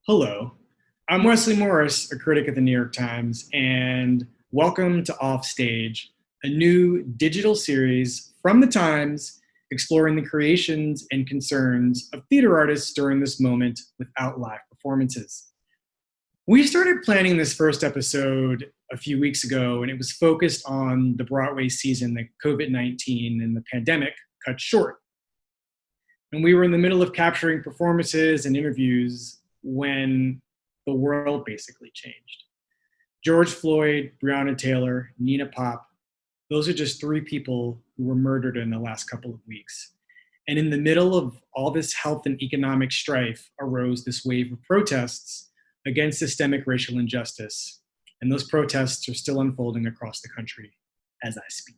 Hello, I'm Wesley Morris, a critic at the New York Times, and welcome to Offstage, a new digital series from the Times exploring the creations and concerns of theater artists during this moment without live performances. We started planning this first episode a few weeks ago, and it was focused on the Broadway season that COVID-19 and the pandemic cut short. And we were in the middle of capturing performances and interviews when the world basically changed. George Floyd, Breonna Taylor, Nina Pop, those are just three people who were murdered in the last couple of weeks. And in the middle of all this health and economic strife arose this wave of protests against systemic racial injustice. And those protests are still unfolding across the country as I speak.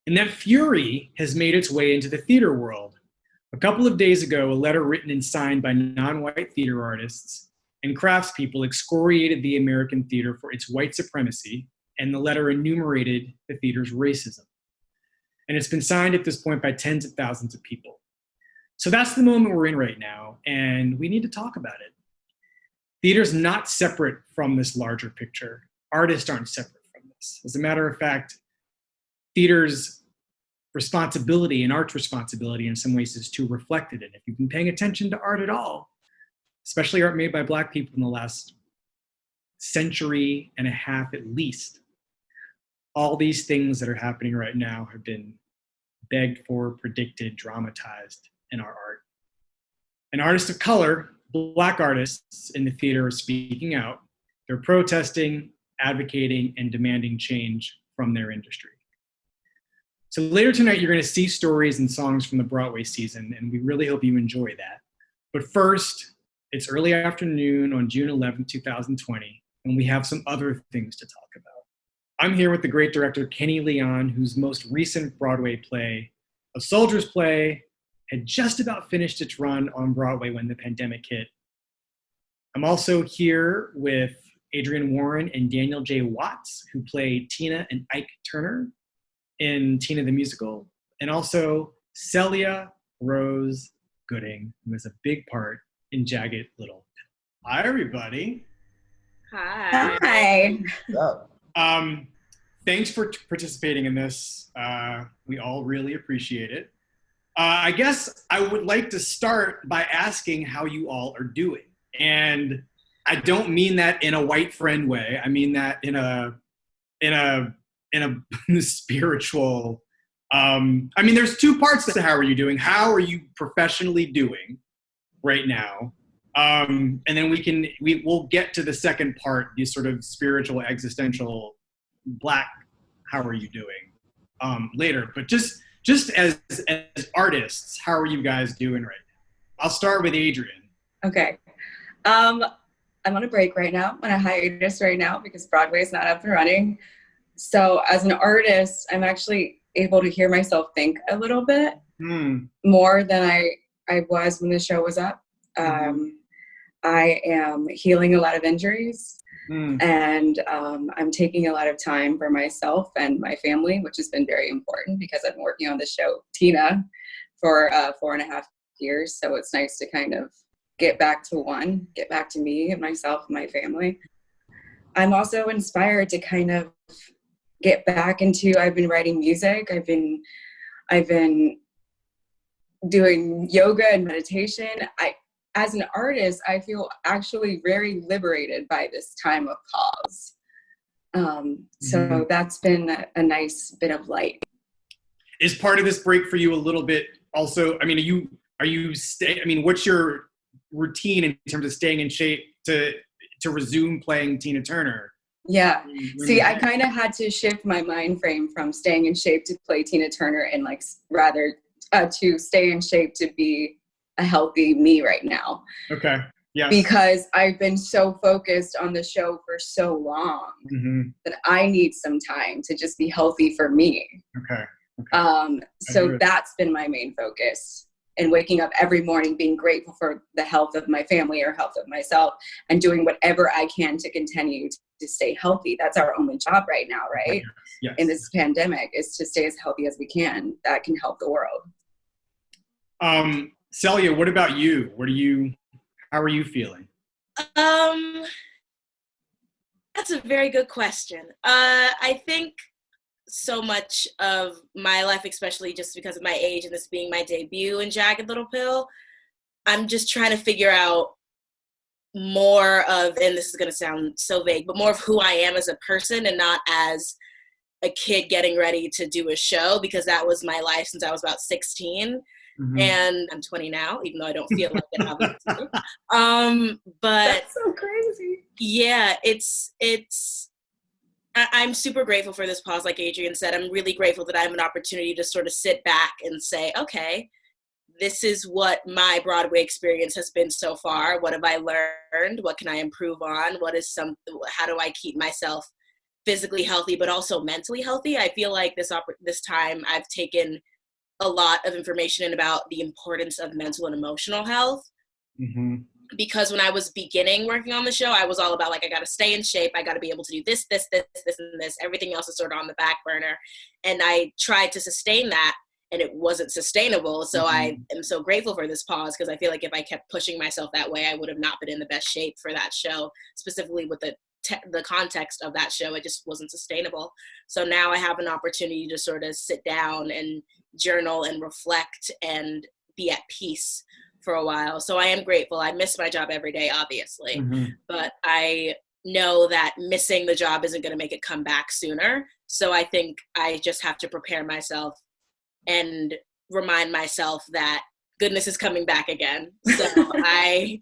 And that fury has made its way into the theater world. A couple of days ago, a letter written and signed by non-white theater artists and craftspeople excoriated the American theater for its white supremacy, and the letter enumerated the theater's racism. And it's been signed at this point by tens of thousands of people. So that's the moment we're in right now, and we need to talk about it. Theater's not separate from this larger picture. Artists aren't separate from this. As a matter of fact, theater's responsibility and art's responsibility in some ways is to reflect it. And if you've been paying attention to art at all, especially art made by Black people in the last century and a half at least, all these things that are happening right now have been begged for, predicted, dramatized in our art. And artists of color, Black artists in the theater, are speaking out. They're protesting, advocating, and demanding change from their industry. So later tonight, you're going to see stories and songs from the Broadway season, and we really hope you enjoy that. But first, it's early afternoon on June 11, 2020, and we have some other things to talk about. I'm here with the great director, Kenny Leon, whose most recent Broadway play, A Soldier's Play, had just about finished its run on Broadway when the pandemic hit. I'm also here with Adrienne Warren and Daniel J. Watts, who play Tina and Ike Turner in Tina the Musical, and also Celia Rose Gooding, who has a big part in Jagged Little Pill. Hi, everybody. Hi. Thanks for participating in this. We all really appreciate it. I guess I would like to start by asking how you all are doing. And I don't mean that in a white friend way. I mean that in a spiritual, there's two parts to how are you doing. How are you professionally doing right now? And then we'll get to the second part, the sort of spiritual, existential, Black, how are you doing later. But just as artists, how are you guys doing right now? I'll start with Adrienne. Okay. I'm on a break right now, on a hiatus right now because Broadway is not up and running. So as an artist, I'm actually able to hear myself think a little bit more than I was when the show was up. I am healing a lot of injuries and I'm taking a lot of time for myself and my family, which has been very important because I've been working on the show Tina for 4.5 years. So it's nice to kind of get back to me and myself and my family. I'm also inspired to kind of get back into, I've been writing music. I've been doing yoga and meditation. As an artist, I feel actually very liberated by this time of pause. So that's been a nice bit of light. Is part of this break for you a little bit also, what's your routine in terms of staying in shape to resume playing Tina Turner? Yeah. See, I kind of had to shift my mind frame from staying in shape to play Tina Turner and rather to stay in shape to be a healthy me right now. Okay. Yeah. Because I've been so focused on the show for so long that I need some time to just be healthy for me. Okay. So that's been my main focus. And waking up every morning being grateful for the health of my family or health of myself and doing whatever I can to continue to stay healthy. That's our only job right now, right? Yes. In this pandemic is to stay as healthy as we can. That can help the world. Celia, what about you? How are you feeling? That's a very good question. I think so much of my life, especially just because of my age and this being my debut in Jagged Little Pill, I'm just trying to figure out more of, and this is going to sound so vague, but more of who I am as a person and not as a kid getting ready to do a show, because that was my life since I was about 16. Mm-hmm. And I'm 20 now, even though I don't feel like it, obviously. But that's so crazy. Yeah, I'm super grateful for this pause. Like Adrienne said, I'm really grateful that I have an opportunity to sort of sit back and say, okay, this is what my Broadway experience has been so far. What have I learned? What can I improve on? How do I keep myself physically healthy, but also mentally healthy? I feel like this time I've taken a lot of information about the importance of mental and emotional health. Mm-hmm. Because when I was beginning working on the show, I was all about like, I got to stay in shape. I got to be able to do this, and this. Everything else is sort of on the back burner. And I tried to sustain that, and it wasn't sustainable. So mm-hmm. I am so grateful for this pause, because I feel like if I kept pushing myself that way, I would have not been in the best shape for that show, specifically with the context of that show. It just wasn't sustainable. So now I have an opportunity to sort of sit down and journal and reflect and be at peace for a while. So I am grateful. I miss my job every day, obviously, mm-hmm. but I know that missing the job isn't going to make it come back sooner. So I think I just have to prepare myself and remind myself that goodness is coming back again. So I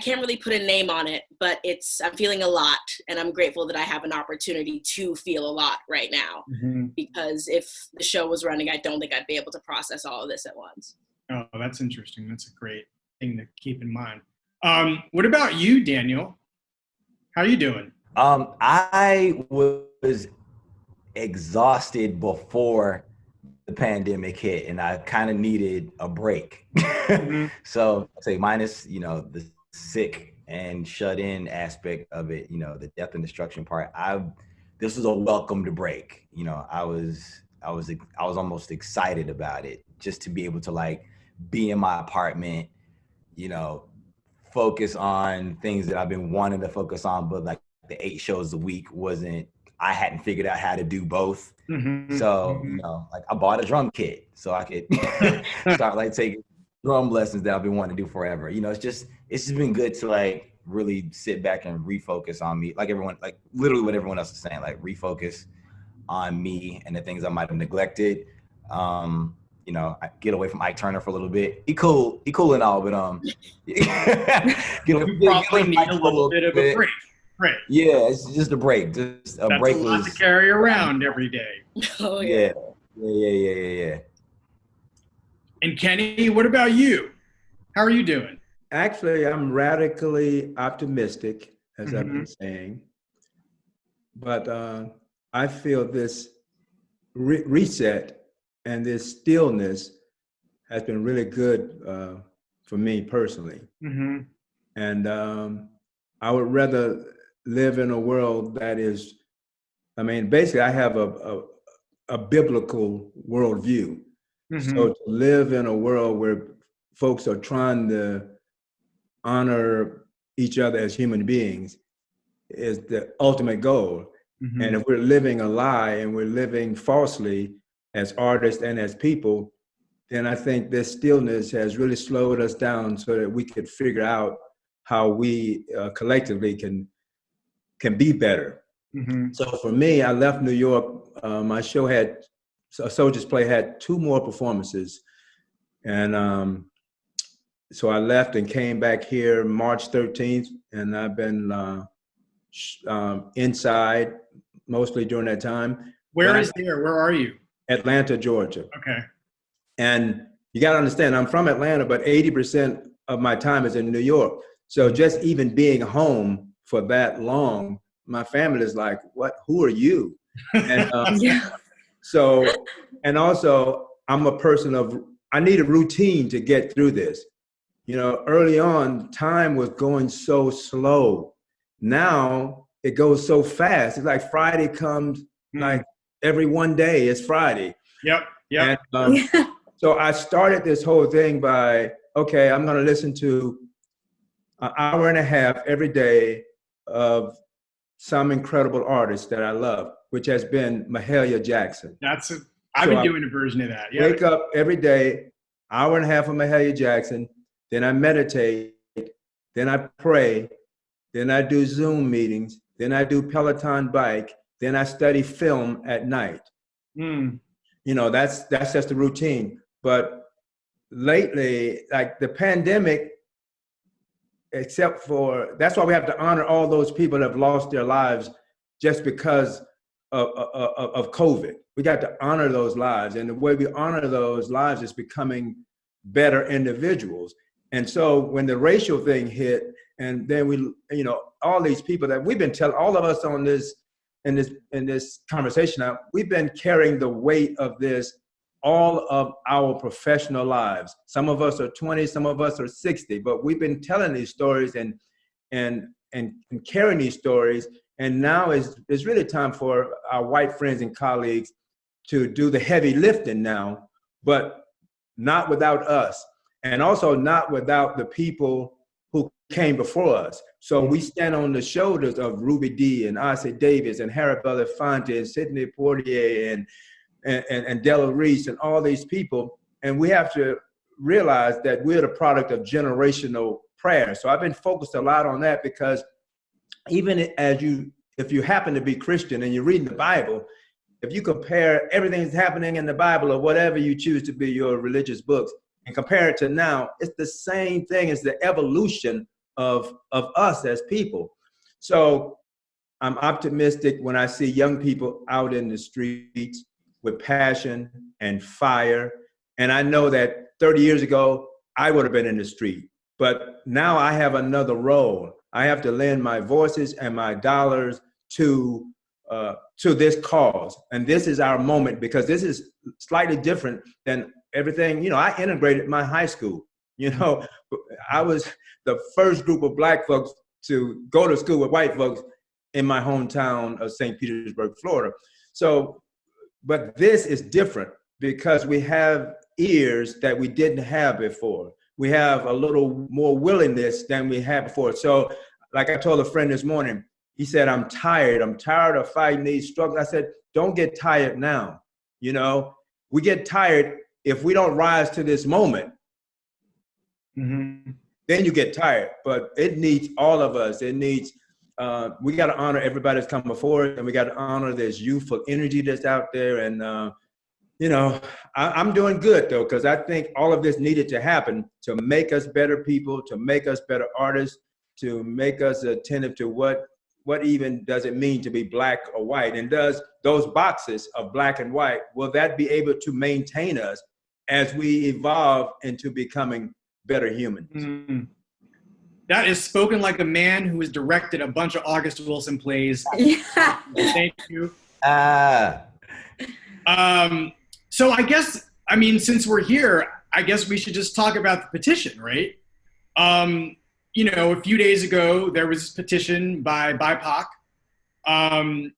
can't really put a name on it, but I'm feeling a lot, and I'm grateful that I have an opportunity to feel a lot right now, mm-hmm. because if the show was running, I don't think I'd be able to process all of this at once. Oh, that's interesting. That's a great thing to keep in mind. What about you, Daniel? How are you doing? I was exhausted before the pandemic hit, and I kind of needed a break. Mm-hmm. So I'd say minus, the sick and shut in aspect of it, the death and destruction part, this was a welcomed break. I was almost excited about it, just to be able to like be in my apartment, focus on things that I've been wanting to focus on, but like the 8 shows a week I hadn't figured out how to do both. Mm-hmm. So, like I bought a drum kit so I could start like taking drum lessons that I've been wanting to do forever. It's just been good to like really sit back and refocus on me. Like literally what everyone else is saying, like refocus on me and the things I might have neglected. I get away from Ike Turner for a little bit. He cool and all, but you probably need a little bit of a break. Right. Yeah, it's just a break. Just a break. That's a lot to carry around every day. Oh yeah. Yeah. And Kenny, what about you? How are you doing? Actually, I'm radically optimistic, as mm-hmm. I've been saying. But I feel this reset and this stillness has been really good for me personally. Mm-hmm. And I would rather live in a world that is, basically I have a biblical worldview. Mm-hmm. So to live in a world where folks are trying to honor each other as human beings is the ultimate goal. Mm-hmm. And if we're living a lie and we're living falsely as artists and as people, then I think this stillness has really slowed us down so that we could figure out how we collectively can be better. Mm-hmm. So for me, I left New York. My show a Soldier's Play had 2 more performances. And so I left and came back here March 13th. And I've been inside mostly during that time. Where are you? Atlanta, Georgia. Okay. And you got to understand, I'm from Atlanta, but 80% of my time is in New York. So just even being home for that long, my family is like, "What? Who are you?" And yeah. So, and also, I'm a person I need a routine to get through this. Early on, time was going so slow. Now it goes so fast. It's like Friday comes like every one day. It's Friday. Yep. And, so I started this whole thing by okay, I'm going to listen to an hour and a half every day of some incredible artist that I love, which has been Mahalia Jackson. I've been doing a version of that. Yeah. Wake up every day, hour and a half of Mahalia Jackson, then I meditate, then I pray, then I do Zoom meetings, then I do Peloton bike, then I study film at night. You know, that's just the routine. But lately, like the pandemic, that's why we have to honor all those people that have lost their lives just because of COVID. We got to honor those lives. And the way we honor those lives is becoming better individuals. And so when the racial thing hit, and then we, you know, all these people that we've been telling, all of us on this, in this conversation now, we've been carrying the weight of this all of our professional lives. Some of us are 20, some of us are 60, but we've been telling these stories and carrying these stories. And now it's really time for our white friends and colleagues to do the heavy lifting now, but not without us. And also not without the people who came before us. So we stand on the shoulders of Ruby Dee and Ossie Davis and Harry Belafonte and Sidney Poitier and Della Reese and all these people. And we have to realize that we're the product of generational prayer. So I've been focused a lot on that, because even if you happen to be Christian and you're reading the Bible, if you compare everything that's happening in the Bible or whatever you choose to be your religious books and compare it to now, it's the same thing as the evolution of us as people. So I'm optimistic when I see young people out in the streets with passion and fire. And I know that 30 years ago, I would have been in the street, but now I have another role. I have to lend my voices and my dollars to this cause. And this is our moment, because this is slightly different than everything. You know, I integrated my high school. You know, I was the first group of Black folks to go to school with white folks in my hometown of St. Petersburg, Florida. So, but this is different because we have ears that we didn't have before. We have a little more willingness than we had before. So, like I told a friend this morning, he said, I'm tired of fighting these struggles. I said, don't get tired now. You know, we get tired if we don't rise to this moment. Then you get tired, but it needs all of us. It needs, we got to honor everybody that's come before us, and we got to honor this youthful energy that's out there. And, you know, I'm doing good though, because I think all of this needed to happen to make us better people, to make us better artists, to make us attentive to what even does it mean to be Black or white? And does those boxes of Black and white, will that be able to maintain us as we evolve into becoming better humans? That is spoken like a man who has directed a bunch of August Wilson plays. Yeah. Thank you. So I guess, I mean, since we're here, I guess we should just talk about the petition, right? You know, a few days ago, there was this petition by BIPOC,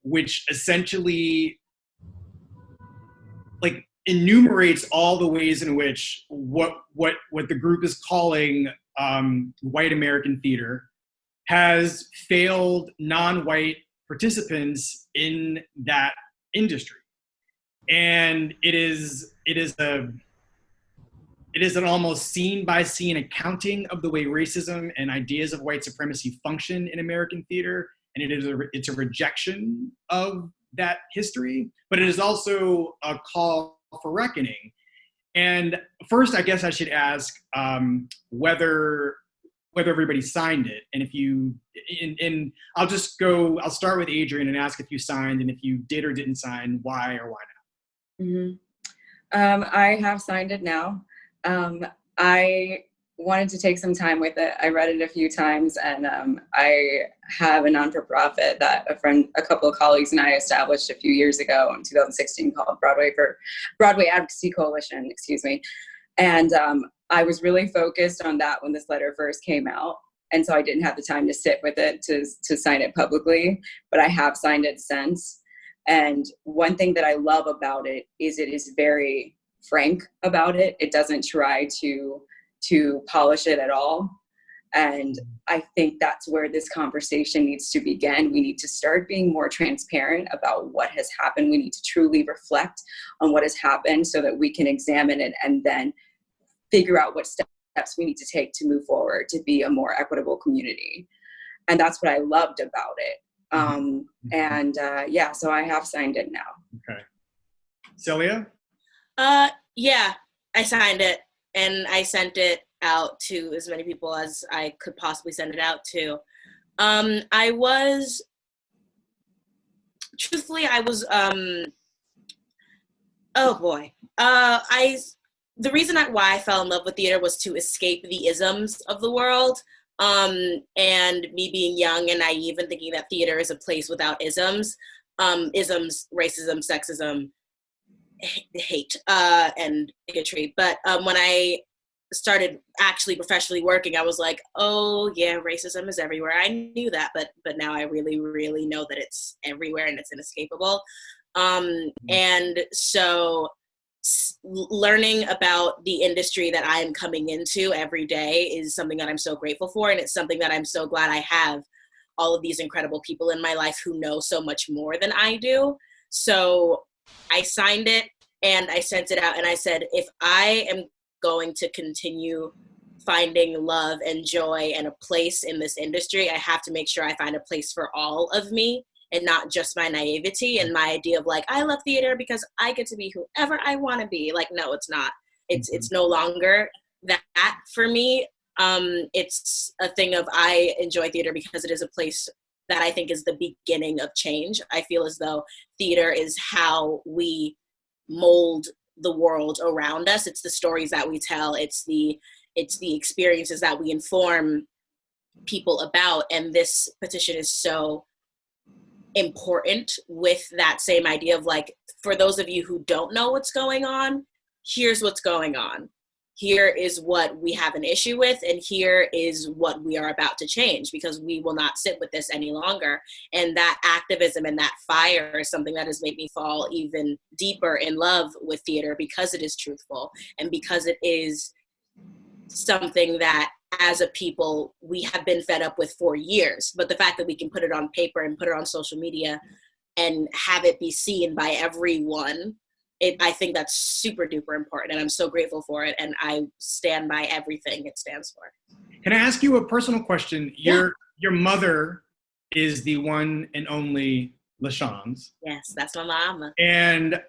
which essentially like enumerates all the ways in which what the group is calling white American theater has failed non-white participants in that industry. And it is an almost scene-by-scene accounting of the way racism and ideas of white supremacy function in American theater, and it's a rejection of that history, but it is also a call for reckoning. And first, I guess I should ask whether everybody signed it, and if you, and I'll start with Adrienne and ask if you signed, and if you did or didn't sign, why or why not? I have signed it now. I wanted to take some time with it. I read it a few times, and I have a non-for-profit that a couple of colleagues and I established a few years ago in 2016 called Broadway Advocacy Coalition, And I was really focused on that when this letter first came out. And so I didn't have the time to sit with it to sign it publicly, but I have signed it since. And one thing that I love about it is very frank about it. It doesn't try to to polish it at all. And I think that's where this conversation needs to begin. We need to start being more transparent about what has happened. We need to truly reflect on what has happened so that we can examine it and then figure out what steps we need to take to move forward to be a more equitable community. And that's what I loved about it. So I have signed it now. Okay. Celia? Yeah, I signed it and I sent it out to as many people as I could possibly send it out to. I was the reason why I fell in love with theater was to escape the isms of the world. And me being young and naive and thinking that theater is a place without isms, racism, sexism, hate, and bigotry. But when I started actually professionally working, I was like, oh yeah, racism is everywhere. I knew that, but now I really, really know that it's everywhere and it's inescapable. And so learning about the industry that I am coming into every day is something that I'm so grateful for. And it's something that I'm so glad I have all of these incredible people in my life who know so much more than I do. So I signed it and I sent it out and I said, if I am going to continue finding love and joy and a place in this industry, I have to make sure I find a place for all of me and not just my naivety and my idea of like, I love theater because I get to be whoever I want to be. Like, no, it's not. It's no longer that for me. It's a thing of I enjoy theater because it is a place that I think is the beginning of change. I feel as though theater is how we mold the world around us. It's the stories that we tell. It's the experiences that we inform people about. And this petition is so important with that same idea of like, for those of you who don't know what's going on, here's what's going on. Here is what we have an issue with, and here is what we are about to change, because we will not sit with this any longer. And that activism and that fire is something that has made me fall even deeper in love with theater, because it is truthful and because it is something that as a people we have been fed up with for years. But the fact that we can put it on paper and put it on social media and have it be seen by everyone, I think that's super duper important, and I'm so grateful for it, and I stand by everything it stands for. Can I ask you a personal question? Your mother is the one and only LaShawns. Yes, that's my mama. And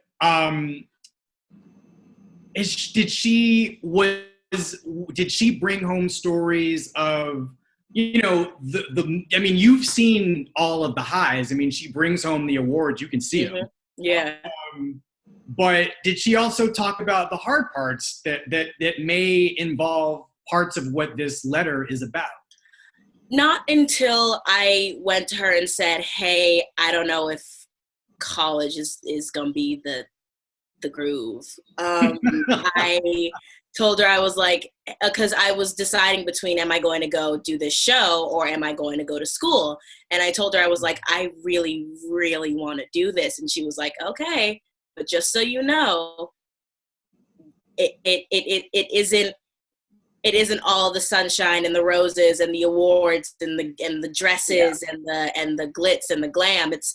did she bring home stories of, you know, I mean, you've seen all of the highs. I mean, she brings home the awards, you can see them. Yeah. But did she also talk about the hard parts that may involve parts of what this letter is about? Not until I went to her and said, hey, I don't know if college is going to be the groove. I told her, I was like, because I was deciding between, am I going to go do this show or am I going to go to school? And I told her, I was like, I really, really want to do this. And she was like, okay. But just so you know, it isn't all the sunshine and the roses and the awards and the dresses and the glitz and the glam. It's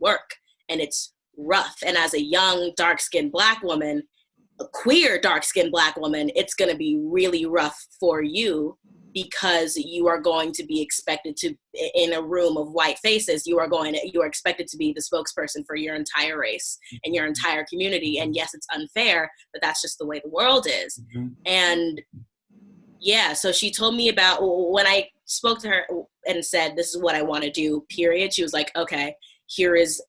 work and it's rough. And as a young dark-skinned Black woman, a queer dark-skinned Black woman, it's going to be really rough for you, because you are going to be expected to, in a room of white faces, you are expected to be the spokesperson for your entire race and your entire community. And yes, it's unfair, but that's just the way the world is. Mm-hmm. And yeah, so she told me about, when I spoke to her and said, this is what I want to do, period, she was like, okay, here is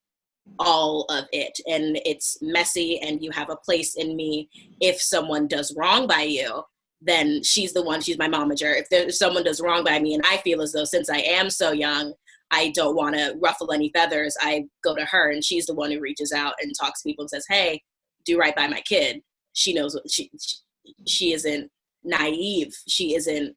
all of it. And it's messy and you have a place in me. If someone does wrong by you, then she's my momager. If someone does wrong by me and I feel as though, since I am so young, I don't want to ruffle any feathers, I go to her, and she's the one who reaches out and talks to people and says, hey, do right by my kid. She knows what she isn't naive. She isn't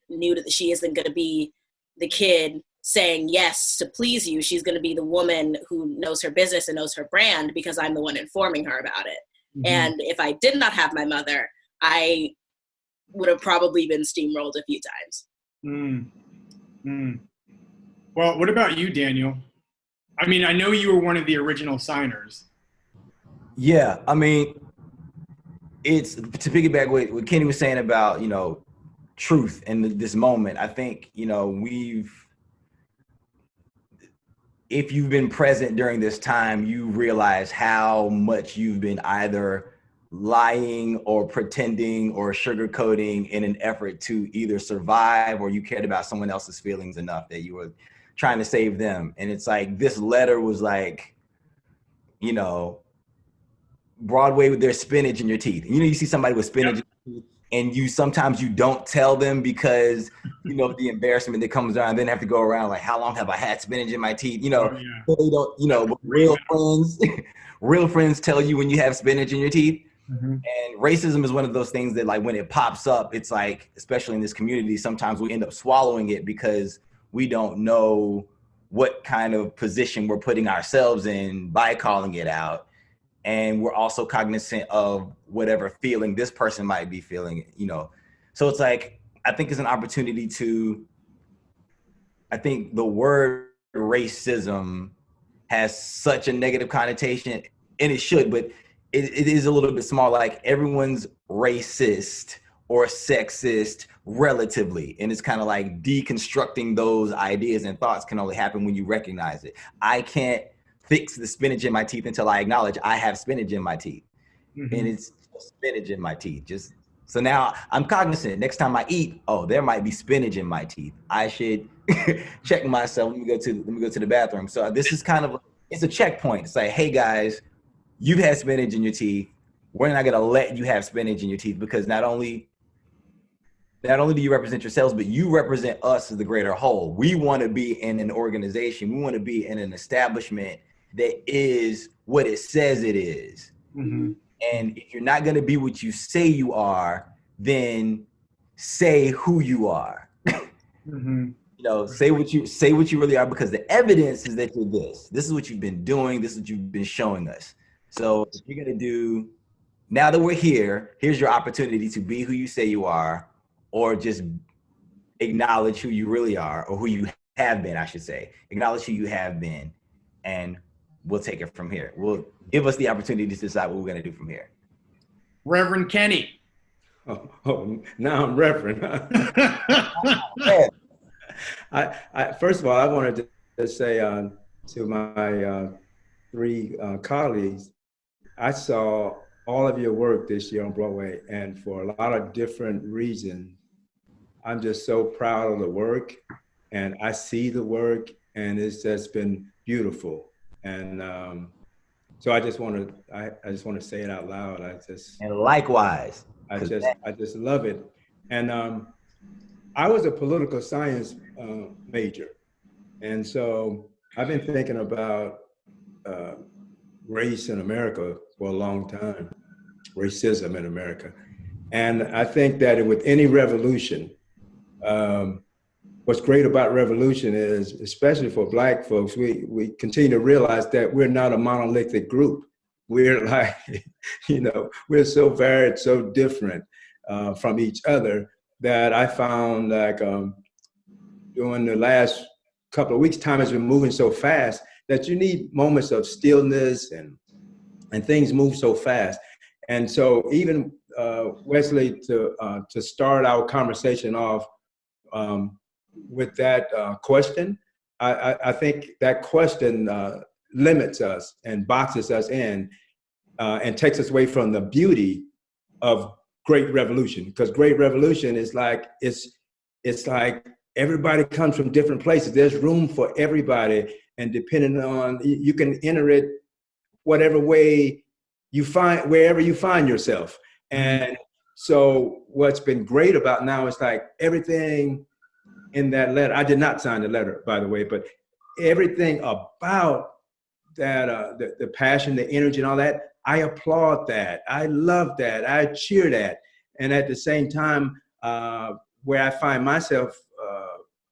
she isn't going to be the kid saying yes to please you. She's going to be the woman who knows her business and knows her brand, because I'm the one informing her about it. Mm-hmm. And if I did not have my mother, I would have probably been steamrolled a few times. Mm. Mm. Well, what about you, Daniel? I mean, I know you were one of the original signers. Yeah, I mean, it's to piggyback what Kenny was saying about, truth in this moment. I think, if you've been present during this time, you realize how much you've been either lying or pretending or sugarcoating in an effort to either survive, or you cared about someone else's feelings enough that you were trying to save them. And it's like, this letter was like, Broadway with their spinach in your teeth. You see somebody with spinach in your teeth, and sometimes you don't tell them because the embarrassment that comes around, then have to go around like, how long have I had spinach in my teeth? They don't, but real friends tell you when you have spinach in your teeth. Mm-hmm. And racism is one of those things that, like, when it pops up, it's like, especially in this community, sometimes we end up swallowing it because we don't know what kind of position we're putting ourselves in by calling it out. And we're also cognizant of whatever feeling this person might be feeling, So it's like, I think it's an opportunity I think the word racism has such a negative connotation, and it should, but it is a little bit small. Like, everyone's racist or sexist relatively. And it's kind of like deconstructing those ideas and thoughts can only happen when you recognize it. I can't fix the spinach in my teeth until I acknowledge I have spinach in my teeth. Mm-hmm. And it's spinach in my teeth. So now I'm cognizant. Next time I eat, there might be spinach in my teeth. I should check myself. Let me go to the bathroom. So this is kind of, it's a checkpoint. It's like, hey guys, you've had spinach in your teeth. We're not gonna let you have spinach in your teeth, because not only do you represent yourselves, but you represent us as the greater whole. We want to be in an organization. We want to be in an establishment that is what it says it is. Mm-hmm. And if you're not going to be what you say you are, then say who you are. Mm-hmm. Say what you really are, because the evidence is that you're this. This is what you've been doing. This is what you've been showing us. So if you're going to do, now that we're here, here's your opportunity to be who you say you are, or just acknowledge who you really are, or who you have been, I should say. Acknowledge who you have been, and we'll take it from here. We'll give us the opportunity to decide what we're going to do from here. Reverend Kenny. Oh, now I'm Reverend. I first of all, I wanted to say to my three colleagues, I saw all of your work this year on Broadway, and for a lot of different reasons, I'm just so proud of the work, and I see the work, and it's just been beautiful. And so I just want to say it out loud. And likewise, I just love it. And I was a political science major, and so I've been thinking about race in America for a long time, racism in America. And I think that with any revolution, what's great about revolution is, especially for Black folks, we continue to realize that we're not a monolithic group. We're like, we're so varied, so different from each other, that I found, like, during the last couple of weeks, time has been moving so fast that you need moments of stillness, and things move so fast. And so even Wesley, to start our conversation off with that question, I think that question limits us and boxes us in and takes us away from the beauty of great revolution. Because great revolution is like, it's like everybody comes from different places. There's room for everybody, and depending on, you can enter it whatever way you find, wherever you find yourself. And so what's been great about now is, like, everything in that letter, I did not sign the letter, by the way, but everything about that, the passion, the energy and all that, I applaud that. I love that. I cheer that. And at the same time, where I find myself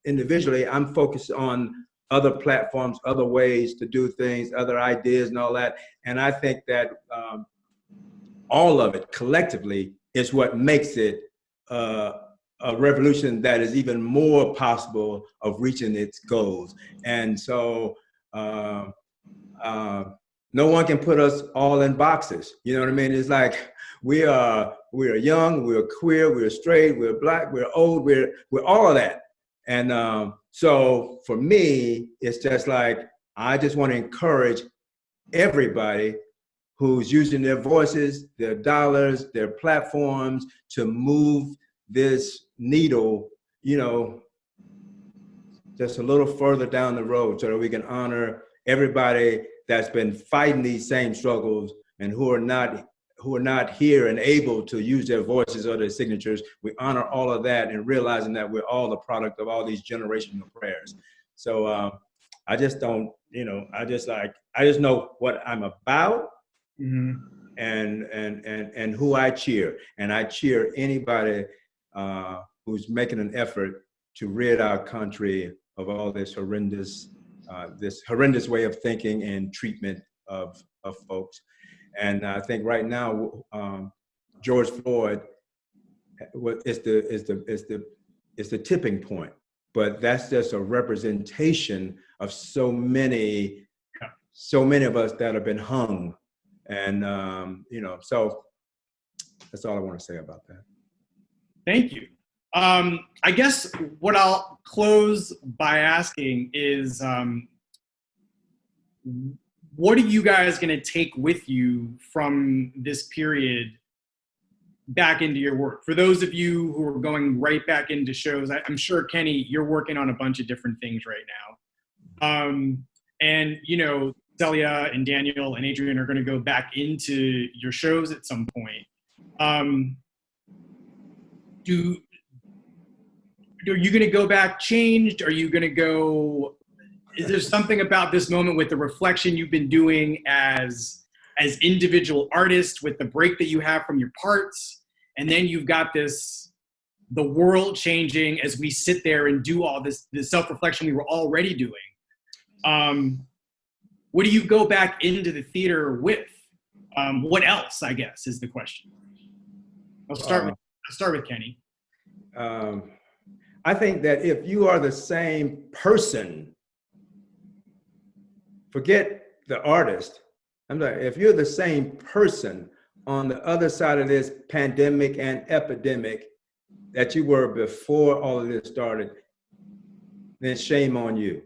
individually, I'm focused on other platforms, other ways to do things, other ideas and all that. And I think that all of it collectively is what makes it a revolution that is even more possible of reaching its goals. And so no one can put us all in boxes. You know what I mean? It's like we're young, we're queer, we're straight, we're black, we're old, we're all of that. And so for me, it's just like, I just want to encourage everybody who's using their voices, their dollars, their platforms to move this needle, you know, just a little further down the road so that we can honor everybody that's been fighting these same struggles and who are not here and able to use their voices or their signatures. We honor all of that and realizing that we're all the product of all these generational prayers. So I just don't, you know, I just know what I'm about. Mm-hmm. and who I cheer. And I cheer anybody who's making an effort to rid our country of all this horrendous way of thinking and treatment of folks. And I think right now, George Floyd is the tipping point. But that's just a representation of so many of us that have been hung. And, you know, so that's all I want to say about that. Thank you. I guess what I'll close by asking is, what are you guys going to take with you from this period back into your work? For those of you who are going right back into shows, I'm sure, Kenny, you're working on a bunch of different things right now. And, you know, Celia and Daniel and Adrienne are going to go back into your shows at some point. Are you going to go back changed? Are you going to go, is there something about this moment with the reflection you've been doing as individual artists, with the break that you have from your parts, and then you've got the world changing as we sit there and do all this self-reflection we were already doing? What do you go back into the theater with? What else, I guess, is the question. I'll start with Kenny. I think that if you are the same person, forget the artist. If you're the same person on the other side of this pandemic and epidemic that you were before all of this started, then shame on you.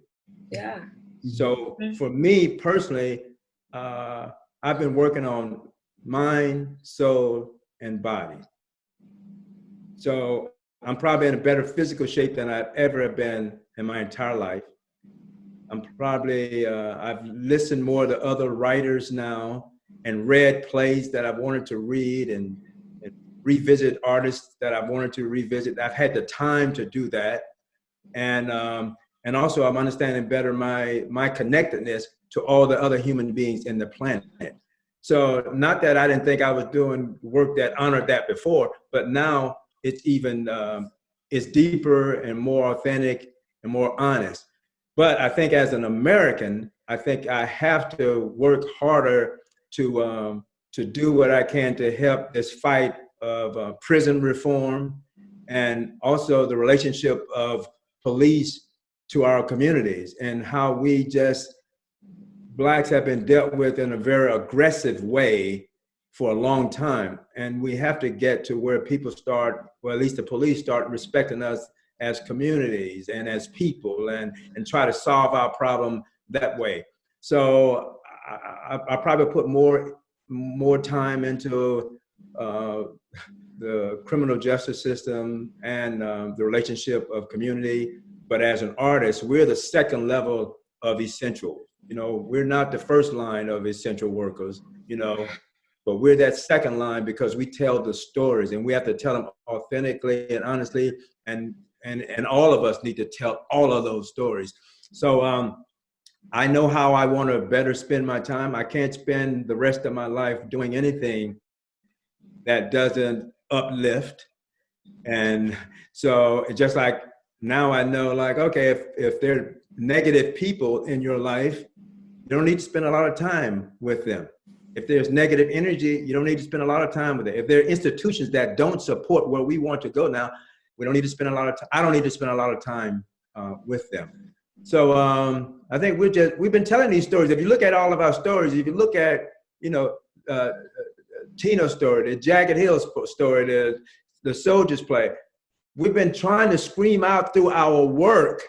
Yeah. So for me personally, I've been working on mind, soul, and body. So I'm probably in a better physical shape than I've ever been in my entire life. I'm probably, I've listened more to other writers now and read plays that I've wanted to read and revisit artists that I've wanted to revisit. I've had the time to do that. And also I'm understanding better my connectedness to all the other human beings in the planet. So not that I didn't think I was doing work that honored that before, but now it's even, it's deeper and more authentic and more honest. But I think as an American, I think I have to work harder to do what I can to help this fight of prison reform and also the relationship of police to our communities and how we Blacks have been dealt with in a very aggressive way for a long time. And we have to get to where people start, or at least the police start respecting us as communities and as people and try to solve our problem that way. So I probably put more time into the criminal justice system and the relationship of community. But as an artist, we're the second level of essential. You know, we're not the first line of essential workers, you know, but we're that second line because we tell the stories and we have to tell them authentically and honestly. And all of us need to tell all of those stories. So I know how I want to better spend my time. I can't spend the rest of my life doing anything that doesn't uplift. And so it's just like, now I know, like, okay, if there are negative people in your life, you don't need to spend a lot of time with them. If there's negative energy, you don't need to spend a lot of time with it. If there are institutions that don't support where we want to go now, we don't need to spend a lot of time. I don't need to spend a lot of time with them. So I think we've been telling these stories. If you look at all of our stories, if you look at, Tino's story, the Jagged Hill story, the Soldier's Play, we've been trying to scream out through our work,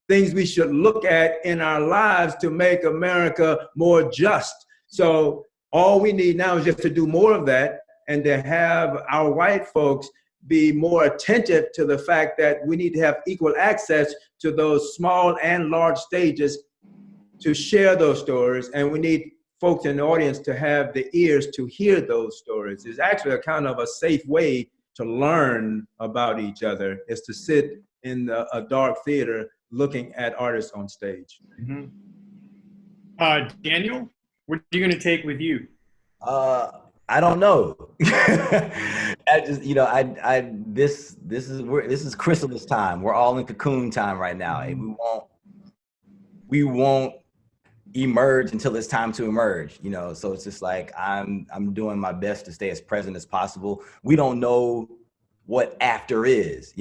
things we should look at in our lives to make America more just. So all we need now is just to do more of that and to have our white folks be more attentive to the fact that we need to have equal access to those small and large stages to share those stories. And we need folks in the audience to have the ears to hear those stories. It's actually a kind of a safe way to learn about each other, is to sit in a dark theater looking at artists on stage. Mm-hmm. Daniel, what are you going to take with you? I don't know. I just, this is chrysalis time. We're all in cocoon time right now, and we won't emerge until it's time to emerge. So it's just like I'm doing my best to stay as present as possible. We don't know what after is.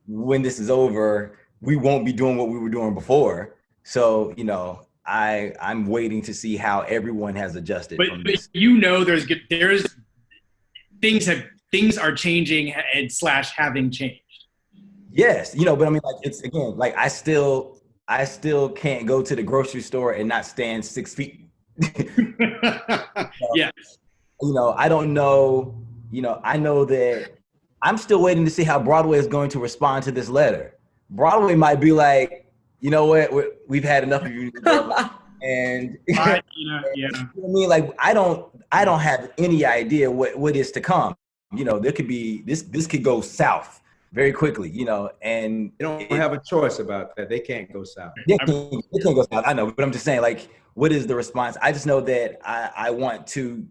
When this is over, we won't be doing what we were doing before. So I'm waiting to see how everyone has adjusted. But there's things are changing and / having changed. Yes, but I mean, like, it's again, like I still can't go to the grocery store and not stand 6 feet. Yes. I don't know. I know that I'm still waiting to see how Broadway is going to respond to this letter. Broadway might be like, you know what, we've had enough of you. And yeah. I mean, like, I don't have any idea what is to come. There could be this could go south very quickly, and they don't have a choice about that. They can't go south. They can't go south. I know, but I'm just saying, like, what is the response? I just know that I want to,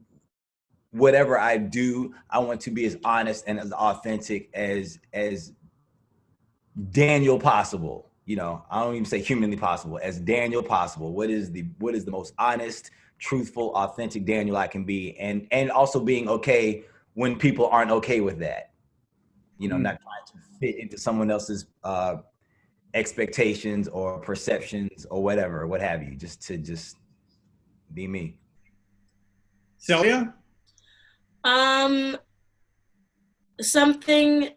whatever I do, I want to be as honest and as authentic as Daniel possible. I don't even say humanly possible, as Daniel possible. What is the most honest, truthful, authentic Daniel I can be, and also being okay when people aren't okay with that. Not trying to fit into someone else's expectations or perceptions or whatever, what have you. Just be me. Celia? Something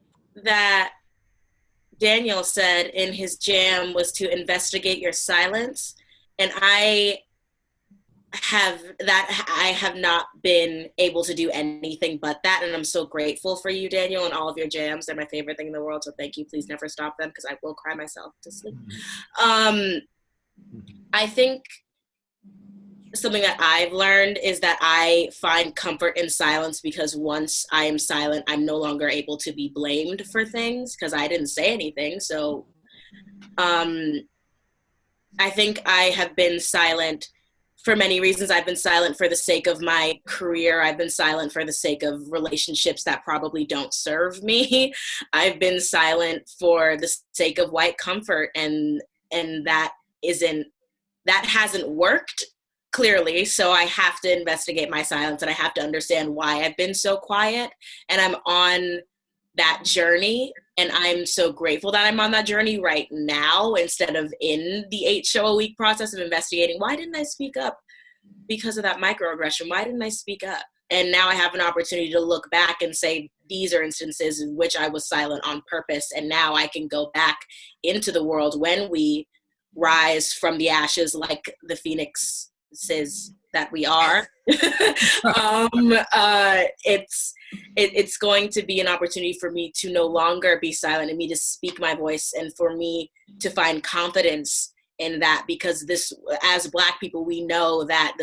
that Daniel said in his jam was to investigate your silence. And I have not been able to do anything but that. And I'm so grateful for you, Daniel, and all of your jams. They're my favorite thing in the world. So thank you. Please never stop them, because I will cry myself to sleep. I think something that I've learned is that I find comfort in silence, because once I am silent, I'm no longer able to be blamed for things because I didn't say anything. So I think I have been silent for many reasons. I've been silent for the sake of my career. I've been silent for the sake of relationships that probably don't serve me. I've been silent for the sake of white comfort, and that hasn't worked, clearly. So I have to investigate my silence, and I have to understand why I've been so quiet. And I'm on that journey, and I'm so grateful that I'm on that journey right now, instead of in the 8-show-a-week process of investigating, why didn't I speak up because of that microaggression? Why didn't I speak up? And now I have an opportunity to look back and say, these are instances in which I was silent on purpose. And now I can go back into the world when we rise from the ashes, like the phoenix says that we are. It's going to be an opportunity for me to no longer be silent, and me to speak my voice, and for me to find confidence in that, because as Black people, we know that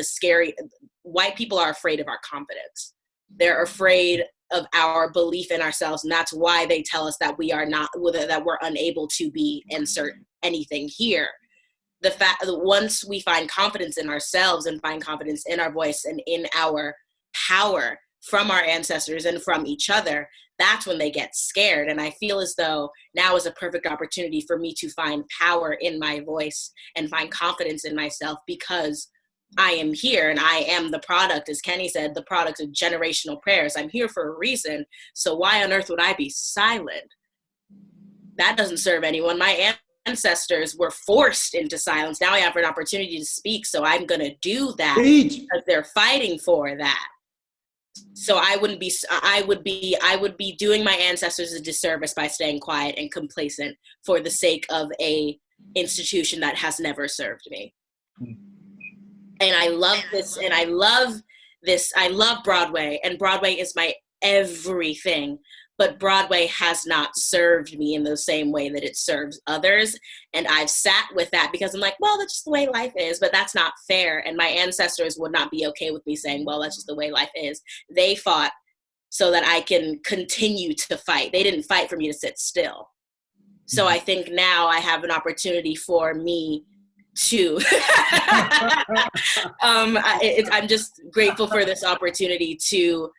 white people are afraid of our confidence. They're afraid of our belief in ourselves, and that's why they tell us that that we're unable to insert anything here. The fact that once we find confidence in ourselves and find confidence in our voice and in our power, from our ancestors and from each other, that's when they get scared. And I feel as though now is a perfect opportunity for me to find power in my voice and find confidence in myself, because I am here and I am the product, as Kenny said, the product of generational prayers. I'm here for a reason. So why on earth would I be silent? That doesn't serve anyone. My ancestors were forced into silence. Now I have an opportunity to speak, so I'm going to do that because they're fighting for that. So I would be doing my ancestors a disservice by staying quiet and complacent for the sake of a institution that has never served me. And I love this, and I love this. I love Broadway, and Broadway is my everything. But Broadway has not served me in the same way that it serves others. And I've sat with that because I'm like, well, that's just the way life is, but that's not fair. And my ancestors would not be okay with me saying, well, that's just the way life is. They fought so that I can continue to fight. They didn't fight for me to sit still. So I think now I have an opportunity for me to, I'm just grateful for this opportunity to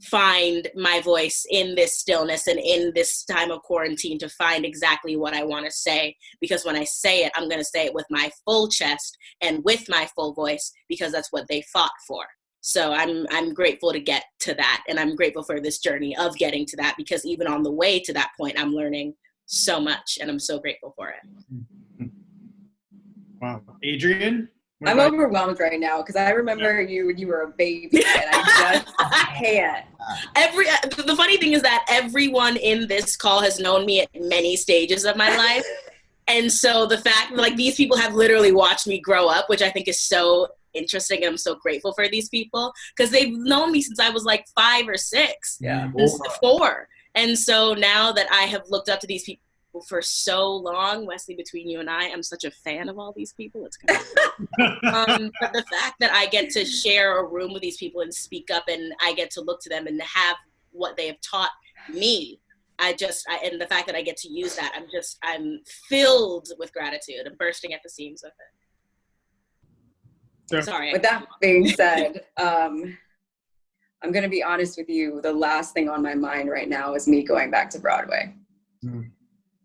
find my voice in this stillness and in this time of quarantine, to find exactly what I want to say, because when I say it, I'm going to say it with my full chest and with my full voice, because that's what they fought for. So I'm grateful to get to that, and I'm grateful for this journey of getting to that, because even on the way to that point, I'm learning so much, and I'm so grateful for it. Wow. Adrienne? I'm overwhelmed right now because I remember you when you were a baby, and I just can't. The funny thing is that everyone in this call has known me at many stages of my life. And so the fact that like these people have literally watched me grow up, which I think is so interesting, and I'm so grateful for these people because they've known me since I was like 5 or 6. Yeah. 4. And so now that I have looked up to these people for so long, Wesley, between you and I'm such a fan of all these people. It's kind of but the fact that I get to share a room with these people and speak up, and I get to look to them and have what they have taught me, and the fact that I get to use that, I'm filled with gratitude. I'm bursting at the seams with it. Sorry. With that being said, I'm going to be honest with you. The last thing on my mind right now is me going back to Broadway. Mm.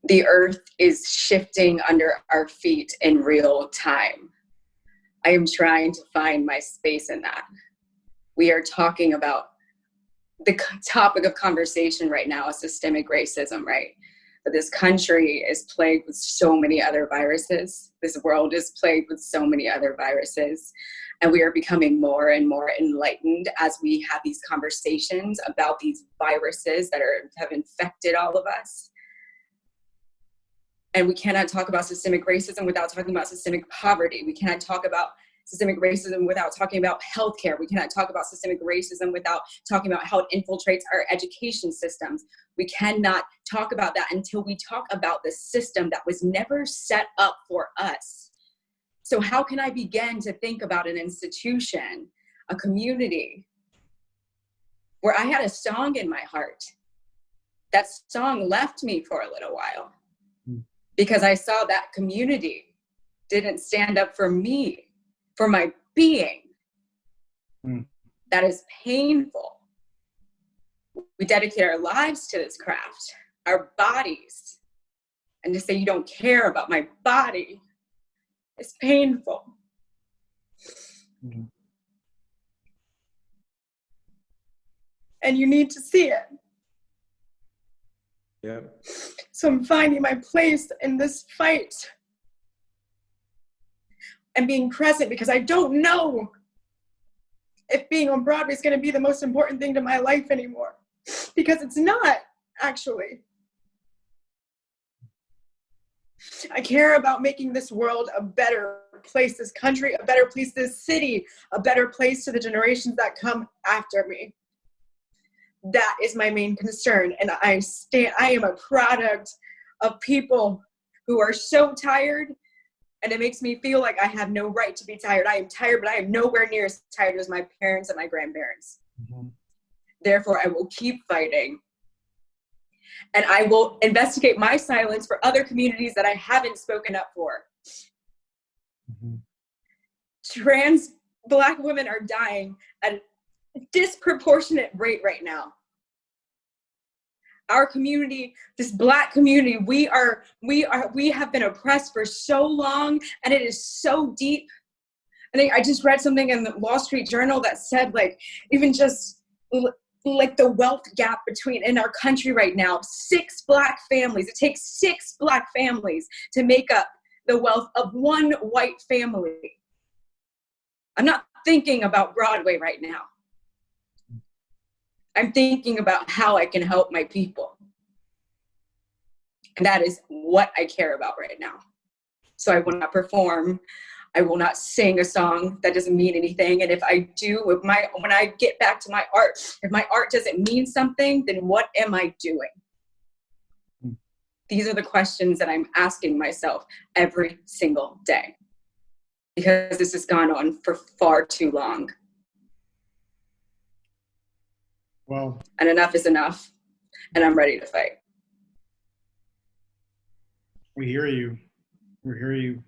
The earth is shifting under our feet in real time. I am trying to find my space in that. We are talking about the topic of conversation right now is systemic racism, right? But this country is plagued with so many other viruses. This world is plagued with so many other viruses. And we are becoming more and more enlightened as we have these conversations about these viruses that have infected all of us. And we cannot talk about systemic racism without talking about systemic poverty. We cannot talk about systemic racism without talking about healthcare. We cannot talk about systemic racism without talking about how it infiltrates our education systems. We cannot talk about that until we talk about the system that was never set up for us. So how can I begin to think about an institution, a community, where I had a song in my heart? That song left me for a little while. Because I saw that community didn't stand up for me, for my being. Mm. That is painful. We dedicate our lives to this craft, our bodies. And to say you don't care about my body is painful. Mm. And you need to see it. Yeah. So I'm finding my place in this fight and being present, because I don't know if being on Broadway is going to be the most important thing to my life anymore, because it's not, actually. I care about making this world a better place, this country, a better place, this city, a better place to the generations that come after me. That is my main concern. And I am a product of people who are so tired, and it makes me feel like I have no right to be tired. I am tired, but I am nowhere near as tired as my parents and my grandparents. Mm-hmm. Therefore, I will keep fighting. And I will investigate my silence for other communities that I haven't spoken up for. Mm-hmm. Trans Black women are dying at disproportionate rate right now. Our community, this Black community, we have been oppressed for so long, and it is so deep. I think I just read something in the Wall Street Journal that said, like, even just like the wealth gap in our country right now, 6 Black families. It takes 6 Black families to make up the wealth of one white family. I'm not thinking about Broadway right now. I'm thinking about how I can help my people. And that is what I care about right now. So I will not perform. I will not sing a song that doesn't mean anything. And if I do, when I get back to my art, if my art doesn't mean something, then what am I doing? These are the questions that I'm asking myself every single day, because this has gone on for far too long. Well, and enough is enough, and I'm ready to fight. We hear you. We hear you.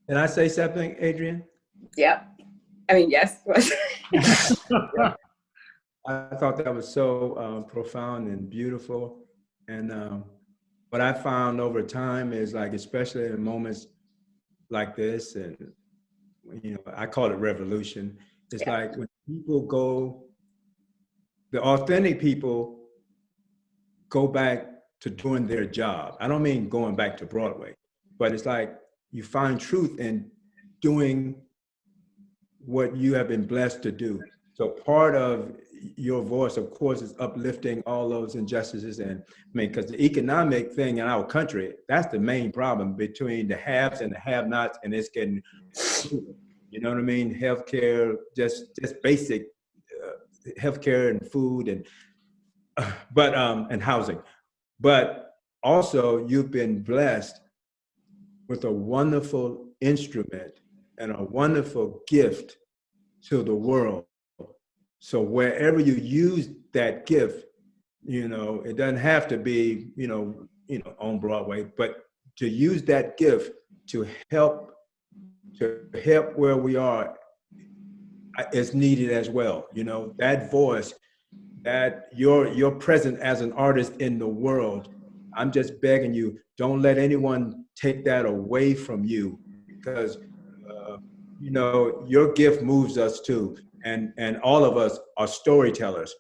Can I say something, Adrienne? Yeah. I mean, yes. I thought that was so profound and beautiful. And what I found over time is, like, especially in moments like this, and, you know, I call it revolution. It's like when people go, the authentic people go back to doing their job. I don't mean going back to Broadway, but it's like you find truth in doing what you have been blessed to do. So part of your voice, of course, is uplifting all those injustices. And I mean, because the economic thing in our country, that's the main problem between the haves and the have-nots, and it's getting, you know what I mean? Healthcare, just basic healthcare and food and and housing. But also, you've been blessed with a wonderful instrument and a wonderful gift to the world. So wherever you use that gift, you know, it doesn't have to be, you know, on Broadway, but to use that gift to help where we are is needed as well. You know, that voice, that you're present as an artist in the world. I'm just begging you, don't let anyone take that away from you, because you know, your gift moves us too, and all of us are storytellers.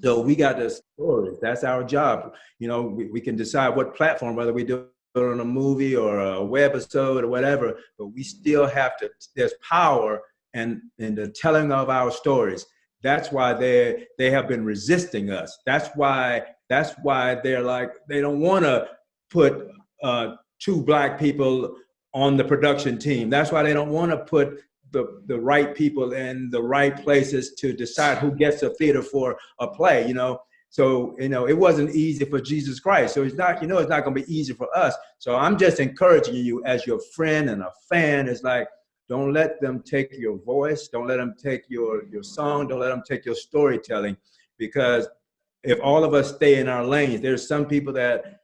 So we got the stories. That's our job. You know, we can decide what platform, whether we do it on a movie or a webisode or whatever, but we still have to. There's power in the telling of our stories. That's why they have been resisting us. That's why they're like, they don't want to put 2 Black people on the production team. That's why they don't want to put the right people in the right places to decide who gets a theater for a play, you know. So, you know, it wasn't easy for Jesus Christ. So it's not, you know, it's not going to be easy for us. So I'm just encouraging you as your friend and a fan. It's like, don't let them take your voice. Don't let them take your song. Don't let them take your storytelling. Because if all of us stay in our lanes, there's some people that,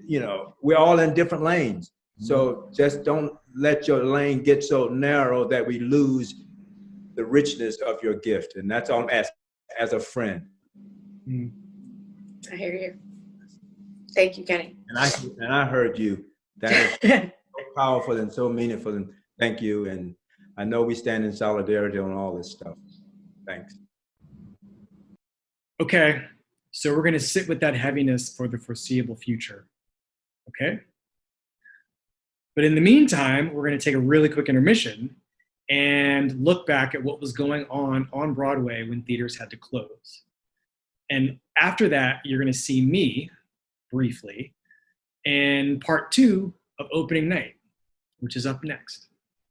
you know, we're all in different lanes. So just don't let your lane get so narrow that we lose the richness of your gift. And that's all I'm asking as a friend. I hear you. Thank you, Kenny. And I heard you. That is so powerful and so meaningful. And thank you. And I know we stand in solidarity on all this stuff. Thanks. Okay, so we're going to sit with that heaviness for the foreseeable future. Okay? But in the meantime, we're going to take a really quick intermission and look back at what was going on Broadway when theaters had to close. And after that, you're going to see me briefly in part 2 of opening night, which is up next.